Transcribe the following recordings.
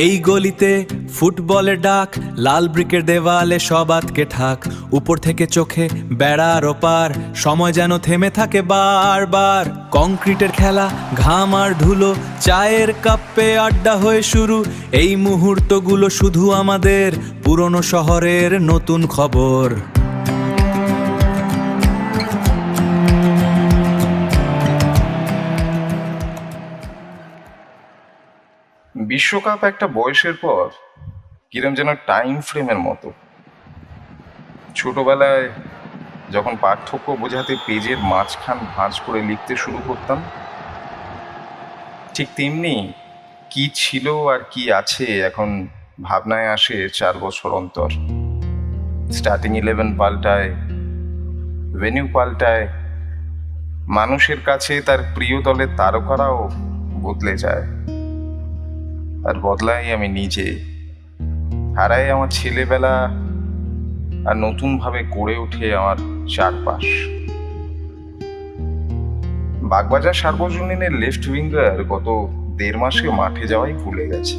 এই গলিতে ফুটবলের ডাক, লাল ব্রিকের দেওয়ালে সব আটকে ঠাক, উপর থেকে চোখে বেড়ার ওপার, সময় যেন থেমে থাকে বারবার। কংক্রিটের খেলা, ঘাম আর ধুলো, চায়ের কাপে আড্ডা হয়ে শুরু। এই মুহূর্তগুলো শুধু আমাদের পুরনো শহরের নতুন খবর। বিশ্বকাপ একটা বয়সের পর কিরম যেন টাইম ফ্রেমের মতো। ছোটবেলায় যখন পার্থক্য বোঝাতে পেজের মাঝখান ভাঁজ করে লিখতে শুরু করতাম, ঠিক তেমনি কি ছিল আর কি আছে এখন ভাবনায় আসে 4 বছর অন্তর। স্টার্টিং 11 পাল্টায়, ভেন্যু পাল্টায়, মানুষের কাছে তার প্রিয় দলের তারকারাও বদলে যায়। আর বদলাই আমি নিজে, হারাই আমার ছেলেবেলা, আর নতুনভাবে গড়ে ওঠে আমার চারপাশ। বাগবাজার সার্বজনীনের লেফট উইঙ্গার গত 1.5 মাসে মাঠে যাওয়াই ভুলে গেছে।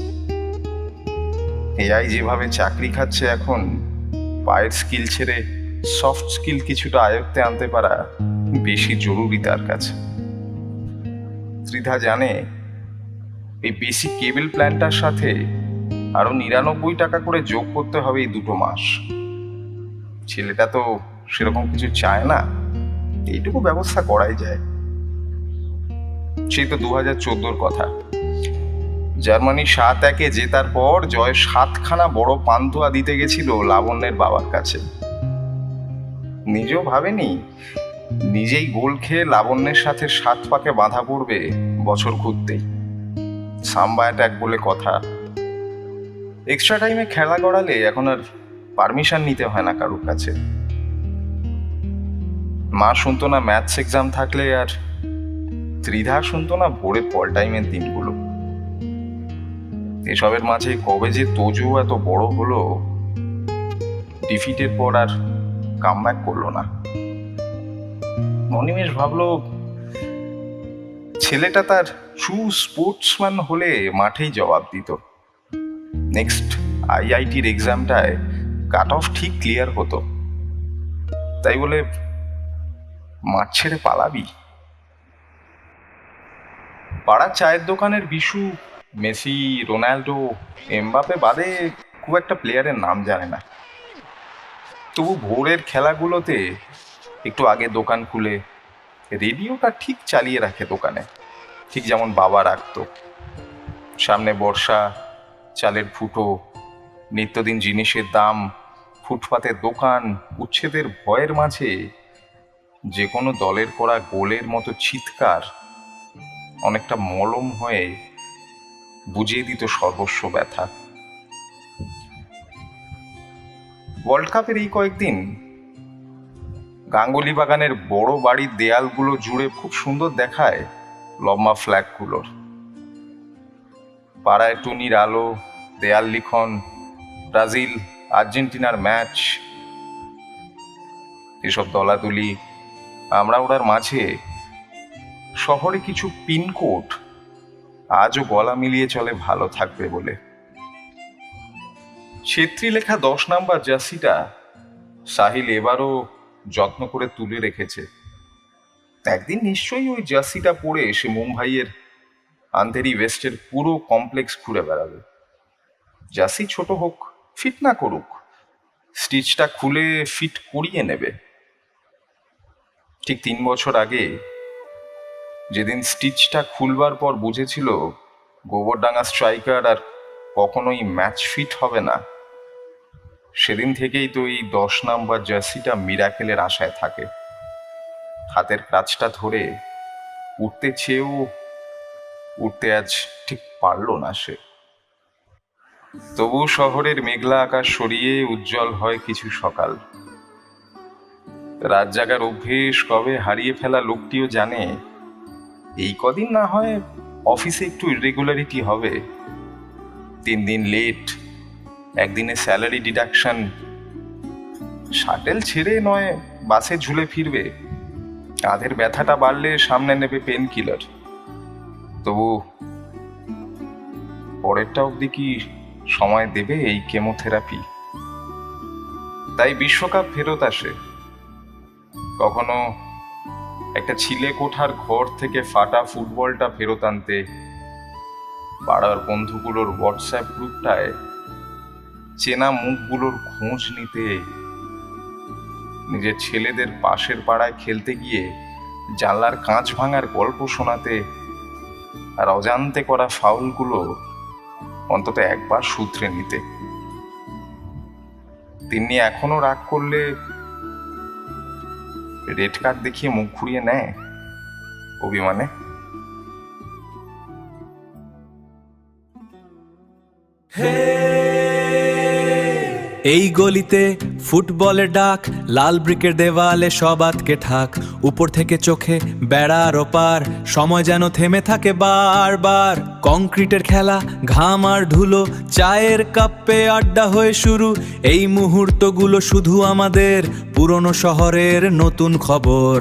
এআই যেভাবে চাকরি খাচ্ছে এখন, পায়ের স্কিল ছেড়ে সফট স্কিল কিছুটা আয়ত্তে আনতে পারা বেশি জরুরি তার কাছে। ত্রিধা জানে এই বেসিক কেবল প্ল্যানটার সাথে আরো 99 টাকা করে যোগ করতে হবে এই 2 মাস। ছেলেটা তো সেরকম কিছু চায় না, এইটুকু ব্যবস্থা করাই যায়। সেই তো 2014 কথা। জার্মানি 7-1 জেতার পর জয় 7খানা বড় পান্তুয়া দিতে গেছিল লাবণ্যের বাবার কাছে। নিজেও ভাবেনি নিজেই গোল খেয়ে লাবণ্যের সাথে 7 পাকে বাঁধা পড়বে বছর ঘুরতেই। সাম্বা অ্যাটাক বলে কথা। এক্সট্রা টাইমে খেলা করালে এখন আর পারমিশন নিতে হয় না কারোর কাছে। মা শুনতো না ম্যাথস এক্সাম থাকলে, আর ত্রিধা শুনতো না ভোরে পল টাইমের দিনগুলো। এসবের মাঝে কবে যে তোজো এত বড় হলো, ডিফিটের পর আর কামব্যাক করলো না। অনিমেষ ভাবলো ছেলেটা তার ট্রু স্পোর্টসম্যান হলে মাঠেই জবাব দিত। নেক্সট আইআইটির এক্সামটায় কাট অফ ঠিক ক্লিয়ার হতো। তাই বলে মাঠ ছেড়ে পালাবি? পাড়ার চায়ের দোকানের বিশু মেসি, রোনাল্ডো, এমবাপে বাদে খুব একটা প্লেয়ারের নাম জানে না। তবু ভোরের খেলাগুলোতে একটু আগে দোকান খুলে রেডিওটা ঠিক চালিয়ে রাখে দোকানে, ঠিক যেমন বাবা রাখতো। সামনে বর্ষা, চালের ফুটো, নিত্যদিন জিনিসের দাম, ফুটপাতের দোকান, উচ্ছেদের ভয়ের মাঝে যে কোনো দলের করা গোলের মতো চিৎকার অনেকটা মলম হয়ে বুঝিয়ে দিত সর্বস্ব ব্যথা। ওয়ার্ল্ড কাপের এই কয়েকদিন গাঙ্গুলি বাগানের বড় বাড়ির দেয়ালগুলো জুড়ে খুব সুন্দর দেখায় লম্বা ফ্ল্যাগগুলোর। পাড়ায় টুনির আলো, দেয়াল লিখন, ব্রাজিল আর্জেন্টিনার ম্যাচ, এসব দলাদলি আমরা ওরার মাঝে। শহরে কিছু পিনকোড আজও গলা মিলিয়ে চলে ভালো থাকবে বলে। ছেত্রী লেখা 10 নাম্বার জার্সিটা সাহিল এবারও যত্ন করে তুলে রেখেছে। একদিন নিশ্চয়ই ওই জার্সিটা পরে সে মুম্বাইয়ের আন্ধেরি ওয়েস্টের পুরো কমপ্লেক্স ঘুরে বেড়াবে। জার্সি ছোট হোক, ফিট না করুক, স্টিচটা খুলে ফিট করিয়ে নেবে। ঠিক 3 বছর আগে যেদিন স্টিচটা খুলবার পর বুঝেছিল গোবরডাঙ্গা স্ট্রাইকার আর কখনোই ম্যাচ ফিট হবে না, সেদিন থেকেই তো এই 10 নাম্বার জার্সিটা মিরাকেলের আশায় থাকে। হাতের কাজটা ধরে উঠতে চেয়েও উঠতে আজ ঠিক পারল না সে। তবু শহরের মেঘলা আকাশ সরিয়ে উজ্জ্বল হয় কিছু সকাল। রাত জাগার অভ্যেস কবে হারিয়ে ফেলা লোকটিও জানে এই কদিন না হয় অফিসে একটু ইরেগুলারিটি হবে। 3 দিন লেট, একদিনে স্যালারি ডিডাকশন, শাটেল ছেড়ে নয় বাসে ঝুলে ফিরবে। কাঁধের ব্যথাটা বাড়লে সামনে নেবে পেন কিলার। তবু পরেরটা অবধি কি সময় দেবে এই কেমোথেরাপি? তাই বিশ্বকাপ ফেরত আসে। কখনো একটা ছিলে কোঠার ঘর থেকে ফাটা ফুটবলটা ফেরত আনতে, পাড়ার বন্ধুগুলোর হোয়াটসঅ্যাপ গ্রুপটায় চেনা মুখগুলোর খোঁজ নিতে, নিজের ছেলেদের পাশের পাড়ায় খেলতে গিয়ে জানলার কাঁচ ভাঙার গল্প শোনাতে, আর অজান্তে করা ফাউলগুলো অন্তত একবার শুধরে নিতে। তিনি এখনো রাগ করলে রেড কার্ড দেখিয়ে মুখ ঘুরিয়ে নেয় অভিমানে। এই গলিতে ফুটবলের ডাক, লাল ব্রিকের দেওয়ালে সব আটকে ঠাক, উপর থেকে চোখে বেড়ার ওপার, সময় যেন থেমে থাকে বারবার। কংক্রিটের খেলা, ঘাম আর ধুলো, চায়ের কাপে আড্ডা হয়ে শুরু। এই মুহূর্তগুলো শুধু আমাদের পুরনো শহরের নতুন খবর।